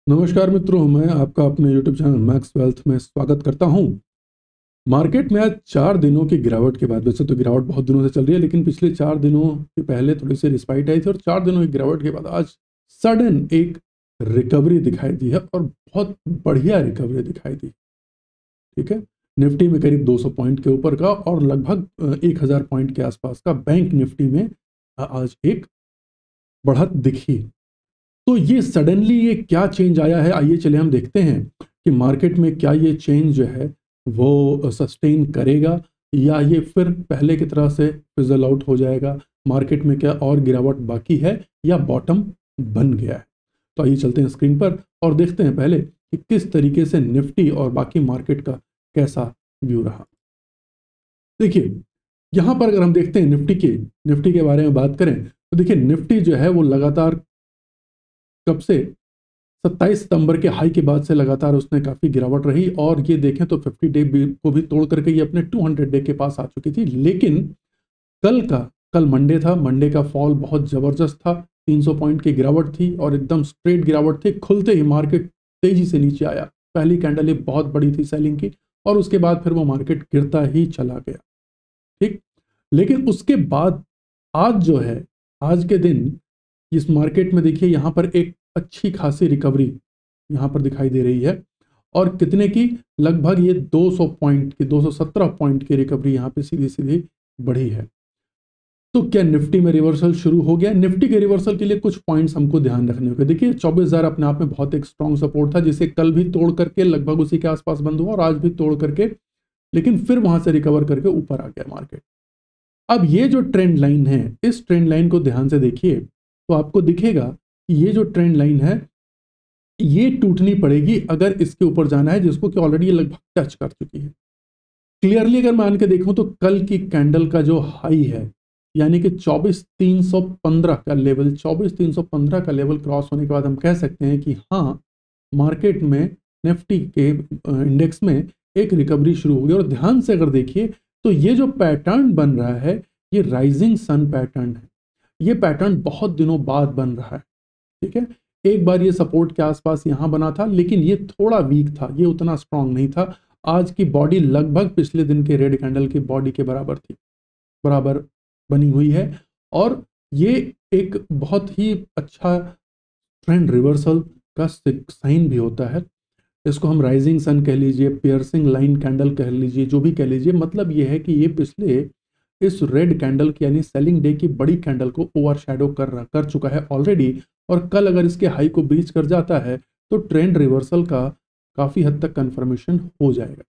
नमस्कार मित्रों, मैं आपका अपने YouTube चैनल मैक्स वेल्थ में स्वागत करता हूं। मार्केट में आज 4 दिनों की गिरावट के बाद, वैसे तो गिरावट बहुत दिनों से चल रही है, लेकिन पिछले 4 दिनों के पहले थोड़ी सी रिस्पाइट आई थी और 4 दिनों की गिरावट के बाद आज सडन एक रिकवरी दिखाई दी है और बहुत बढ़िया रिकवरी दिखाई दी। ठीक है, निफ्टी में करीब 200 पॉइंट के ऊपर का और लगभग 1000 पॉइंट के आसपास का बैंक निफ्टी में आज एक बढ़त दिखी। तो ये सडनली ये क्या चेंज आया है, आइए चले हम देखते हैं कि मार्केट में क्या ये चेंज जो है वो सस्टेन करेगा या ये फिर पहले की तरह से फिजल आउट हो जाएगा। मार्केट में क्या और गिरावट बाकी है या बॉटम बन गया है। तो आइए चलते हैं स्क्रीन पर और देखते हैं पहले कि किस तरीके से निफ्टी और बाकी मार्केट का कैसा व्यू रहा। देखिए, यहाँ पर अगर हम देखते हैं निफ्टी के बारे में बात करें तो देखिए, निफ्टी जो है वो लगातार कब से 27 सितंबर के हाई के बाद से लगातार उसने काफ़ी गिरावट रही और ये देखें तो 50 डे को भी तोड़ करके ये अपने 200 डे के पास आ चुकी थी। लेकिन कल मंडे था, मंडे का फॉल बहुत ज़बरदस्त था, 300 पॉइंट की गिरावट थी और एकदम स्ट्रेट गिरावट थी। खुलते ही मार्केट तेजी से नीचे आया, पहली कैंडल एक बहुत बड़ी थी सेलिंग की और उसके बाद फिर वो मार्केट गिरता ही चला गया। ठीक, लेकिन उसके बाद आज जो है, आज के दिन इस मार्केट में देखिए यहाँ पर एक अच्छी खासी रिकवरी यहाँ पर दिखाई दे रही है और कितने की, लगभग ये 200 पॉइंट की, 217 पॉइंट की रिकवरी यहाँ पे सीधी सीधी बढ़ी है। तो क्या निफ्टी में रिवर्सल शुरू हो गया? निफ्टी के रिवर्सल के लिए कुछ पॉइंट्स हमको ध्यान रखने होंगे। देखिए, 24,000 अपने आप में बहुत एक स्ट्रॉन्ग सपोर्ट था, जिसे कल भी तोड़ करके लगभग उसी के आसपास बंद हुआ और आज भी तोड़ करके, लेकिन फिर वहां से रिकवर करके ऊपर आ गया मार्केट। अब ये जो ट्रेंड लाइन है, इस ट्रेंड लाइन को ध्यान से देखिए तो आपको दिखेगा कि ये जो ट्रेंड लाइन है ये टूटनी पड़ेगी अगर इसके ऊपर जाना है, जिसको कि ऑलरेडी ये लगभग टच कर चुकी है। क्लियरली अगर मान के देखूं तो कल की कैंडल का जो हाई है, यानी कि 24,315 का लेवल, 24,315 का लेवल क्रॉस होने के बाद हम कह सकते हैं कि हाँ, मार्केट में निफ्टी के इंडेक्स में एक रिकवरी शुरू हो गई। और ध्यान से अगर देखिए तो ये जो पैटर्न बन रहा है ये राइजिंग सन पैटर्न है। ये पैटर्न बहुत दिनों बाद बन रहा है। ठीक है, एक बार ये सपोर्ट के आसपास यहां बना था, लेकिन ये थोड़ा वीक था, ये उतना स्ट्रांग नहीं था। आज की बॉडी लगभग पिछले दिन के रेड कैंडल की बॉडी के बराबर थी, बराबर बनी हुई है और ये एक बहुत ही अच्छा ट्रेंड रिवर्सल का साइन भी होता है। इसको हम राइजिंग सन कह लीजिए, पियर्सिंग लाइन कैंडल कह लीजिए, जो भी कह लीजिए, मतलब ये है कि ये पिछले इस रेड कैंडल की यानी सेलिंग डे की बड़ी कैंडल को ओवरशैडो कर चुका है ऑलरेडी। और कल अगर इसके हाई को ब्रीच कर जाता है तो ट्रेंड रिवर्सल का काफ़ी हद तक कंफर्मेशन हो जाएगा।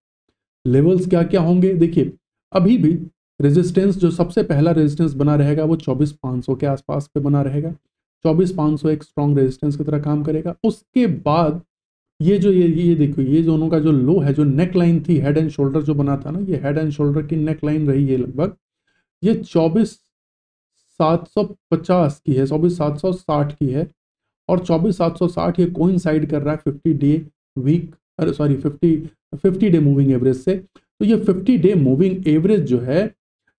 लेवल्स क्या क्या होंगे देखिए, अभी भी रेजिस्टेंस, जो सबसे पहला रेजिस्टेंस बना रहेगा वो 24,500 के आसपास पे बना रहेगा। 24,500 एक स्ट्रॉन्ग रेजिस्टेंस की तरह काम करेगा। उसके बाद ये जो ये देखो, ये दोनों का जो लो है, जो नेक लाइन थी, हेड एंड शोल्डर जो बना था ना, ये हेड एंड शोल्डर की नेक लाइन रही है लगभग, ये 24,750 की है, 24,760 की है और 24,760 ये कोइंसाइड कर रहा है 50 डे वीक, अरे सॉरी 50 डे मूविंग एवरेज से। तो ये 50 डे मूविंग एवरेज जो है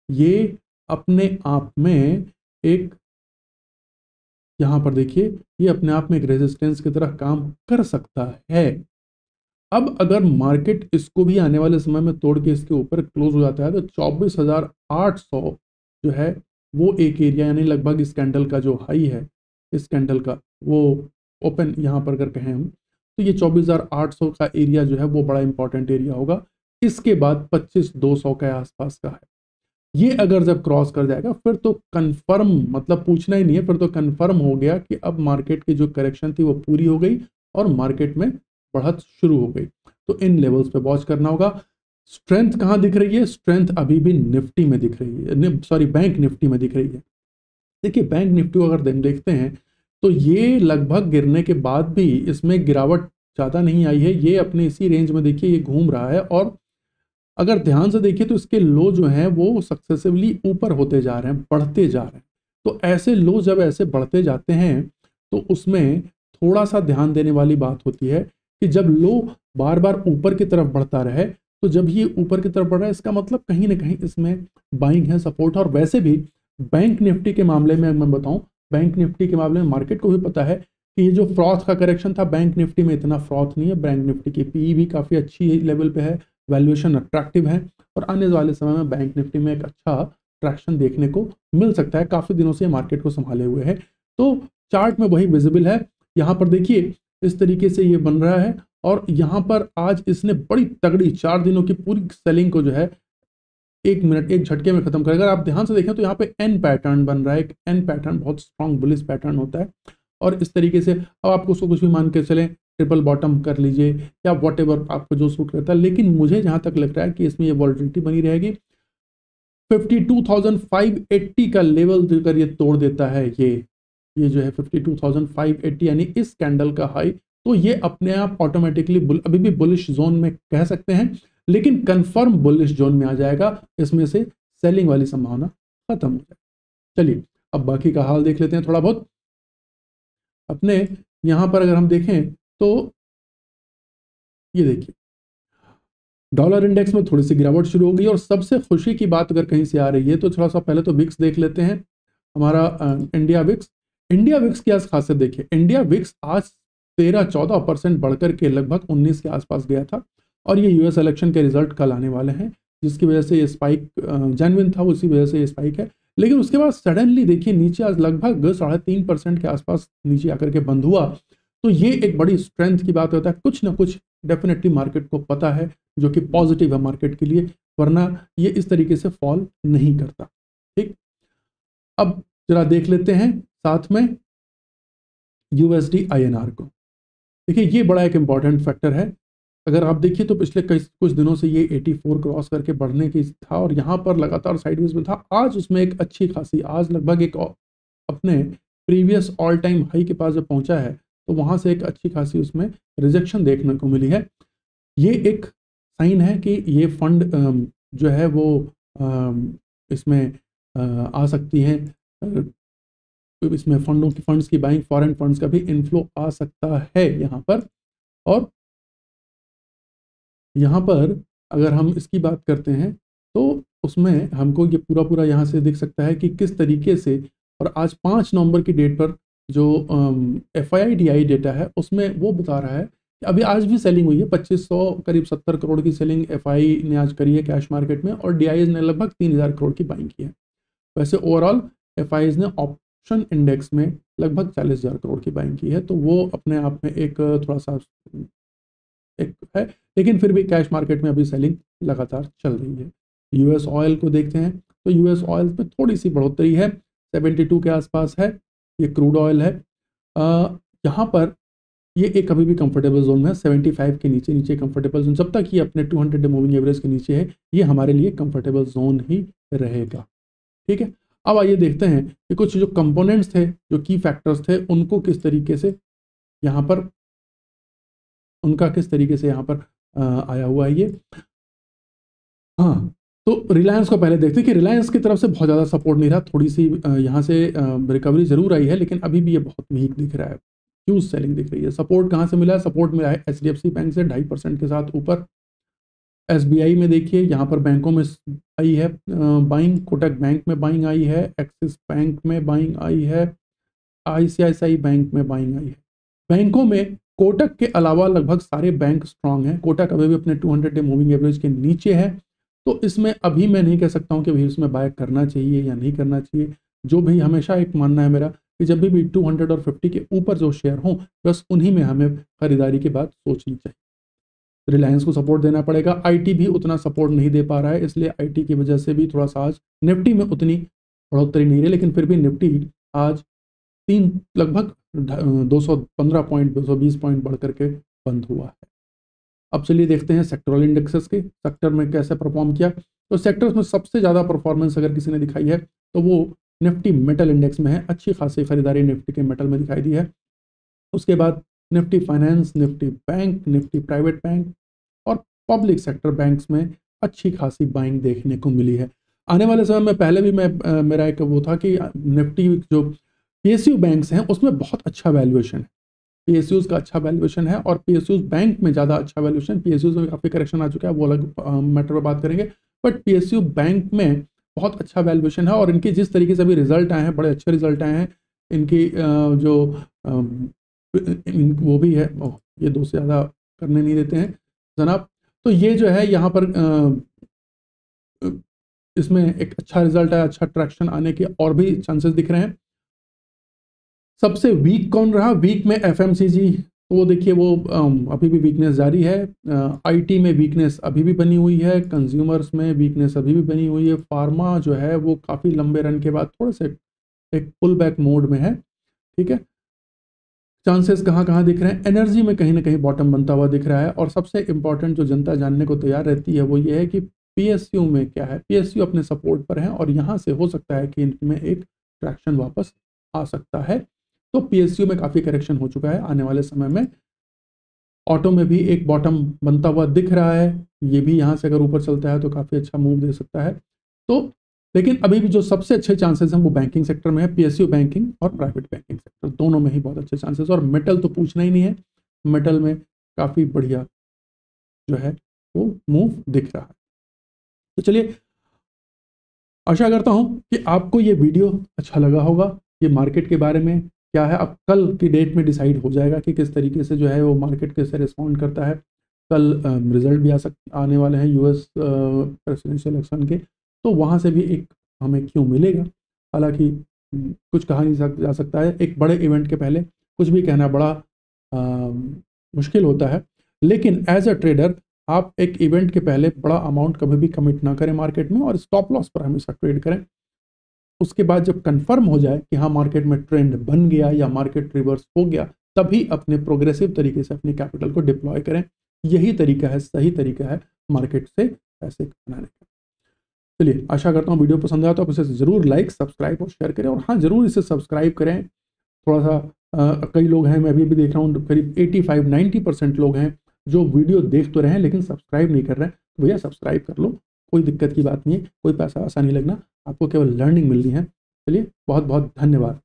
ये अपने आप में एक, यहाँ पर देखिए, ये अपने आप में एक रेजिस्टेंस की तरह काम कर सकता है। अब अगर मार्केट इसको भी आने वाले समय में तोड़ के इसके ऊपर क्लोज हो जाता है तो 24,800 जो है वो एक एरिया, यानी लगभग इस कैंडल का जो हाई है, इस कैंडल का वो ओपन यहाँ पर अगर कहें हम, तो ये 24,800 का एरिया जो है वो बड़ा इंपॉर्टेंट एरिया होगा। इसके बाद 25,200 के आसपास का है। ये अगर जब क्रॉस कर जाएगा फिर तो कंफर्म, मतलब पूछना ही नहीं है, फिर तो कंफर्म हो गया कि अब मार्केट की जो करेक्शन थी वो पूरी हो गई और मार्केट में बढ़त शुरू हो गई। तो इन लेवल्स पे वॉच करना होगा। स्ट्रेंथ कहाँ दिख रही है? स्ट्रेंथ अभी भी निफ्टी में दिख रही है, सॉरी बैंक निफ्टी में दिख रही है। देखिए, बैंक निफ्टी अगर देखते हैं तो ये लगभग गिरने के बाद भी इसमें गिरावट ज़्यादा नहीं आई है। ये अपने इसी रेंज में देखिए ये घूम रहा है और अगर ध्यान से देखिए तो इसके लो जो हैं वो सक्सेसिवली ऊपर होते जा रहे हैं, बढ़ते जा रहे हैं। तो ऐसे लो जब ऐसे बढ़ते जाते हैं तो उसमें थोड़ा सा ध्यान देने वाली बात होती है कि जब लो बार बार ऊपर की तरफ बढ़ता रहे, तो जब ये ऊपर की तरफ बढ़ रहा है इसका मतलब कहीं ना कहीं इसमें बाइंग है, सपोर्ट। और वैसे भी बैंक निफ्टी के मामले में मैं बताऊं, बैंक निफ्टी के मामले में मार्केट को भी पता है कि ये जो फ्रॉथ का करेक्शन था बैंक निफ्टी में इतना फ्रॉथ नहीं है, बैंक निफ्टी की पीई भी काफ़ी अच्छी लेवल पे है, वैल्यूएशन अट्रैक्टिव है और आने वाले समय में बैंक निफ्टी में एक अच्छा ट्रैक्शन देखने को मिल सकता है। काफ़ी दिनों से मार्केट को संभाले हुए है, तो चार्ट में वही विजिबल है। यहाँ पर देखिए इस तरीके से ये बन रहा है और यहाँ पर आज इसने बड़ी तगड़ी 4 दिनों की पूरी सेलिंग को जो है 1 मिनट एक झटके में खत्म करेगा। आप ध्यान से देखें तो यहाँ पे एन पैटर्न बन रहा है, एक एन पैटर्न बहुत स्ट्रॉन्ग बुलिश पैटर्न होता है और इस तरीके से अब आपको उसको कुछ भी मान के चलें, ट्रिपल बॉटम कर लीजिए या वॉट एवर आपको जो सूट करता है, लेकिन मुझे जहाँ तक लग रहा है कि इसमें ये वॉलिटिलिटी बनी रहेगी। 52,580 का लेवल देकर ये तोड़ देता है, ये जो है 52,580 यानी इस कैंडल का हाई, तो ये अपने आप ऑटोमेटिकली अभी भी बुलिश जोन में कह सकते हैं, लेकिन कंफर्म बुलिश जोन में आ जाएगा। इसमें से सेलिंग वाली संभावना खत्म हो जाएगी। चलिए अब बाकी का हाल देख लेते हैं थोड़ा बहुत। अपने यहां पर अगर हम देखें तो ये देखिए डॉलर इंडेक्स में थोड़ी सी गिरावट शुरू हो गई और सबसे खुशी की बात अगर कहीं से आ रही है तो थोड़ा सा पहले तो विक्स देख लेते हैं। हमारा इंडिया विक्स, इंडिया विक्स की आज खासियत देखिए, इंडिया विक्स आज 13-14% बढ़कर के लगभग 19 के आसपास गया था और ये यूएस इलेक्शन के रिजल्ट कल आने वाले हैं, जिसकी वजह से ये स्पाइक जेन्युइन था, उसी वजह से ये स्पाइक है। लेकिन उसके बाद सडनली देखिए नीचे आज लगभग 3.5% के आसपास नीचे आकर के बंद हुआ, तो ये एक बड़ी स्ट्रेंथ की बात होता है। कुछ ना कुछ डेफिनेटली मार्केट को पता है जो कि पॉजिटिव है मार्केट के लिए, वरना ये इस तरीके से फॉल नहीं करता। ठीक, अब जरा देख लेते हैं साथ में यूएसडी आईएनआर को। देखिए ये बड़ा एक इंपॉर्टेंट फैक्टर है। अगर आप देखिए तो पिछले कुछ दिनों से ये 84 क्रॉस करके बढ़ने की था और यहाँ पर लगातार साइडवेज में था। आज उसमें एक अच्छी खासी, आज लगभग एक अपने प्रीवियस ऑल टाइम हाई के पास जब पहुंचा है तो वहां से एक अच्छी खासी उसमें रिजेक्शन देखने को मिली है। ये एक साइन है कि ये फंड जो है वो इसमें आ सकती हैं, इसमें फंड्स की बाइंग, फॉरेन फंड्स का भी इनफ्लो आ सकता है यहाँ पर। और यहाँ पर अगर हम इसकी बात करते हैं तो उसमें हमको ये पूरा यहाँ से दिख सकता है कि किस तरीके से, और आज 5 नवंबर की डेट पर जो FIDI डेटा है उसमें वो बता रहा है कि अभी आज भी सेलिंग हुई है। 2500 करीब 70 करोड़ की सेलिंग FI ने आज करी है कैश मार्केट में और DIs ने लगभग 3000 करोड़ की बाइंग की है। वैसे ओवरऑल FIs ने ऑप्शन इंडेक्स में लगभग 40,000 करोड़ की बाइंग की है, तो वो अपने आप में एक थोड़ा सा एक है, लेकिन फिर भी कैश मार्केट में अभी सेलिंग लगातार चल रही है। यूएस ऑयल को देखते हैं तो यूएस ऑयल में थोड़ी सी बढ़ोतरी है, 72 के आसपास है, ये क्रूड ऑयल है। यहाँ पर ये एक अभी भी कंफर्टेबल जोन में है, 75 के नीचे कंफर्टेबल जोन, जब तक ये अपने 200 डे मूविंग एवरेज के नीचे है ये हमारे लिए कंफर्टेबल जोन ही रहेगा। ठीक है, अब आइए देखते हैं कि कुछ जो कंपोनेंट्स थे, जो की फैक्टर्स थे, उनको किस तरीके से यहाँ पर, उनका किस तरीके से यहाँ पर आया हुआ है ये। हाँ, तो रिलायंस को पहले देखते हैं कि रिलायंस की तरफ से बहुत ज़्यादा सपोर्ट नहीं रहा, थोड़ी सी यहाँ से रिकवरी जरूर आई है, लेकिन अभी भी ये बहुत वीक दिख रहा है, ह्यूज सेलिंग दिख रही है। सपोर्ट कहाँ से मिला है? सपोर्ट मिला है HDFC बैंक से 2.5% के साथ ऊपर। SBI में देखिए यहाँ पर बैंकों में आई है बाइंग, कोटक बैंक में बाइंग आई है, एक्सिस बैंक में बाइंग आई है, ICICI बैंक में बाइंग आई है। बैंकों में कोटक के अलावा लगभग सारे बैंक स्ट्रांग हैं। कोटक अभी भी अपने 200 डे मूविंग एवरेज के नीचे है, तो इसमें अभी मैं नहीं कह सकता हूं कि भाई इसमें बाय करना चाहिए या नहीं करना चाहिए। जो भी हमेशा एक मानना है मेरा कि जब भी 200 और 50 के ऊपर जो शेयर हों बस उन्हीं में हमें खरीदारी की बात सोचनी चाहिए। रिलायंस को सपोर्ट देना पड़ेगा। IT भी उतना सपोर्ट नहीं दे पा रहा है, इसलिए IT की वजह से भी थोड़ा सा आज निफ्टी में उतनी बढ़ोतरी नहीं रही, लेकिन फिर भी निफ्टी आज लगभग 215 पॉइंट 220 पॉइंट बढ़ करके बंद हुआ है। अब चलिए देखते हैं सेक्टरल इंडेक्सेस के, सेक्टर में कैसे परफॉर्म किया। तो सेक्टर्स में सबसे ज़्यादा परफॉर्मेंस अगर किसी ने दिखाई है तो वो निफ्टी मेटल इंडेक्स में है। अच्छी खासी खरीदारी निफ्टी के मेटल में दिखाई दी है। उसके बाद Nifty finance, Nifty bank, Nifty private bank और पब्लिक सेक्टर बैंक्स में अच्छी खासी बाइंग देखने को मिली है। आने वाले समय में पहले भी मेरा एक वो था कि निफ्टी जो PSU बैंक्स हैं उसमें बहुत अच्छा वैल्यूएशन है, PSUs का अच्छा वैल्यूएशन है और PSUs बैंक में ज़्यादा अच्छा वैल्यूएशन, PSUs में काफ़ी करेक्शन आ चुका है, वो अलग मैटर पर बात करेंगे, बट PSU बैंक में बहुत अच्छा वैल्यूएशन है और इनके जिस तरीके से अभी रिजल्ट आए हैं, बड़े अच्छे रिजल्ट आए हैं। इनकी जो वो भी है, ये 2 से ज़्यादा करने नहीं देते हैं जनाब। तो ये जो है यहाँ पर इसमें एक अच्छा रिजल्ट है, अच्छा ट्रैक्शन आने के और भी चांसेस दिख रहे हैं। सबसे वीक कौन रहा? वीक में एफएमसीजी, वो देखिए वो अभी भी वीकनेस जारी है। आईटी में वीकनेस अभी भी बनी हुई है, कंज्यूमर्स में वीकनेस अभी भी बनी हुई है। फार्मा जो है वो काफ़ी लंबे रन के बाद थोड़े से एक पुल बैक मोड में है, ठीक है। चांसेस कहाँ कहाँ दिख रहे हैं? एनर्जी में कहीं ना कहीं बॉटम बनता हुआ दिख रहा है। और सबसे इंपॉर्टेंट जो जनता जानने को तैयार रहती है वो ये है कि पीएसयू में क्या है। पीएसयू अपने सपोर्ट पर है और यहाँ से हो सकता है कि इनमें एक ट्रैक्शन वापस आ सकता है। तो पीएसयू में काफ़ी करेक्शन हो चुका है। आने वाले समय में ऑटो में भी एक बॉटम बनता हुआ दिख रहा है, ये भी यहाँ से अगर ऊपर चलता है तो काफ़ी अच्छा मूव दे सकता है। तो लेकिन अभी भी जो सबसे अच्छे चांसेस हैं वो बैंकिंग सेक्टर में है। पीएसयू बैंकिंग और प्राइवेट बैंकिंग सेक्टर दोनों में ही बहुत अच्छे चांसेस। और मेटल तो पूछना ही नहीं है, मेटल में काफ़ी बढ़िया जो है वो मूव दिख रहा है। तो चलिए, आशा करता हूँ कि आपको ये वीडियो अच्छा लगा होगा। ये मार्केट के बारे में क्या है, अब कल की डेट में डिसाइड हो जाएगा कि किस तरीके से जो है वो मार्केट कैसे रिस्पॉन्ड करता है। कल रिजल्ट भी आने वाले हैं यूएस प्रेसिडेंशियल इलेक्शन के, तो वहाँ से भी एक हमें क्यों मिलेगा। हालांकि कुछ कहा नहीं जा सकता है, एक बड़े इवेंट के पहले कुछ भी कहना बड़ा मुश्किल होता है। लेकिन एज अ ट्रेडर आप एक इवेंट के पहले बड़ा अमाउंट कभी भी कमिट ना करें मार्केट में, और स्टॉप लॉस पर हमेशा ट्रेड करें। उसके बाद जब कंफर्म हो जाए कि हाँ मार्केट में ट्रेंड बन गया या मार्केट रिवर्स हो गया, तभी अपने प्रोग्रेसिव तरीके से अपनी कैपिटल को डिप्लॉय करें। यही तरीका है, सही तरीका है मार्केट से पैसे कमाने का। चलिए, आशा करता हूँ वीडियो पसंद आया तो आप इसे ज़रूर लाइक, सब्सक्राइब और शेयर करें। और हाँ, ज़रूर इसे सब्सक्राइब करें। थोड़ा सा कई लोग हैं, मैं अभी भी देख रहा हूँ, करीब 85-90% लोग हैं जो वीडियो देख तो रहे हैं लेकिन सब्सक्राइब नहीं कर रहे हैं। तो भैया सब्सक्राइब कर लो, कोई दिक्कत की बात नहीं है, कोई पैसा वैसा नहीं लगना, आपको केवल लर्निंग मिलनी है। चलिए, बहुत बहुत धन्यवाद।